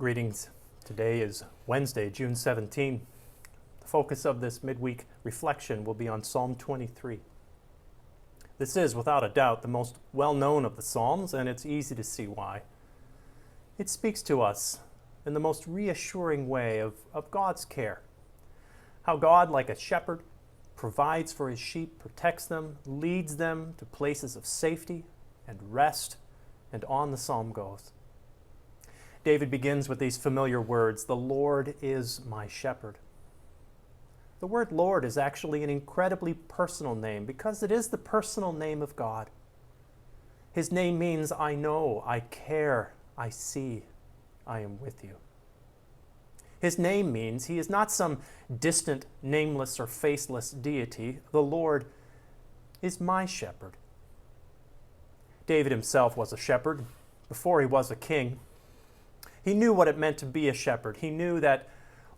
Greetings. Today is Wednesday, June 17. The focus of this midweek reflection will be on Psalm 23. This is, without a doubt, the most well-known of the Psalms, and it's easy to see why. It speaks to us in the most reassuring way of God's care. How God, like a shepherd, provides for his sheep, protects them, leads them to places of safety and rest, and on the psalm goes. David begins with these familiar words, "The Lord is my shepherd." The word Lord is actually an incredibly personal name because it is the personal name of God. His name means I know, I care, I see, I am with you. His name means he is not some distant, nameless, or faceless deity. The Lord is my shepherd. David himself was a shepherd before he was a king. He knew what it meant to be a shepherd. He knew that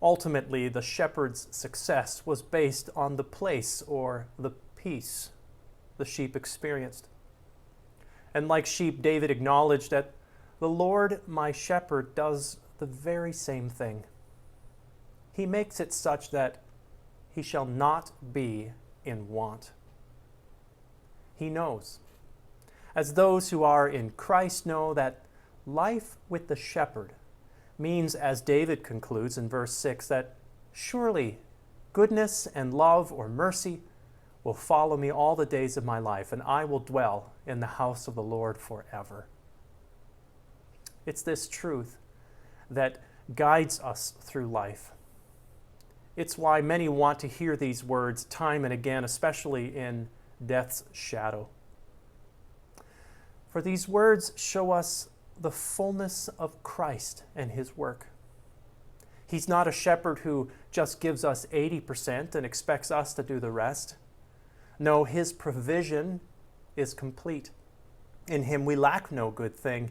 ultimately the shepherd's success was based on the place or the peace the sheep experienced. And like sheep, David acknowledged that the Lord, my shepherd, does the very same thing. He makes it such that he shall not be in want. He knows, as those who are in Christ know, that life with the shepherd means, as David concludes in verse 6, that surely goodness and love or mercy will follow me all the days of my life, and I will dwell in the house of the Lord forever. It's this truth that guides us through life. It's why many want to hear these words time and again, especially in death's shadow. For these words show us the fullness of Christ and his work. He's not a shepherd who just gives us 80% and expects us to do the rest. No, his provision is complete. In him we lack no good thing.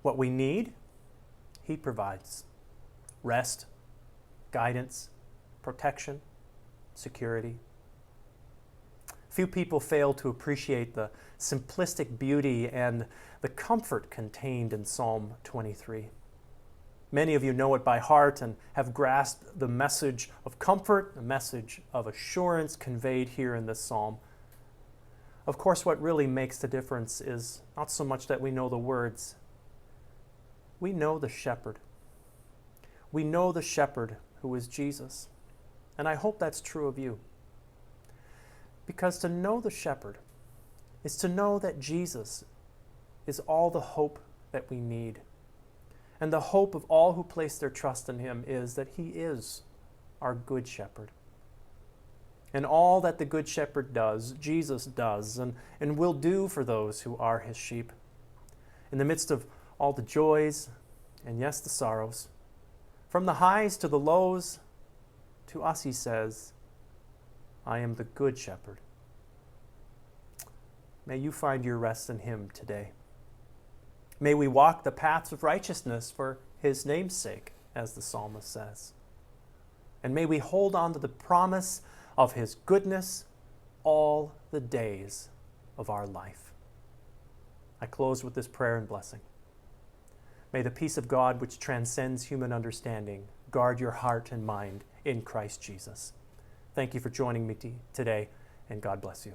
What we need, he provides. Rest, guidance, protection, security. Few people fail to appreciate the simplistic beauty and the comfort contained in Psalm 23. Many of you know it by heart and have grasped the message of comfort, the message of assurance conveyed here in this psalm. Of course, what really makes the difference is not so much that we know the words. We know the shepherd. We know the shepherd who is Jesus. And I hope that's true of you. Because to know the shepherd is to know that Jesus is all the hope that we need. And the hope of all who place their trust in him is that he is our good shepherd. And all that the good shepherd does, Jesus does and will do for those who are his sheep. In the midst of all the joys and yes, the sorrows, from the highs to the lows, to us he says, I am the good shepherd. May you find your rest in him today. May we walk the paths of righteousness for his name's sake, as the psalmist says. And may we hold on to the promise of his goodness all the days of our life. I close with this prayer and blessing. May the peace of God, which transcends human understanding, guard your heart and mind in Christ Jesus. Thank you for joining me today, and God bless you.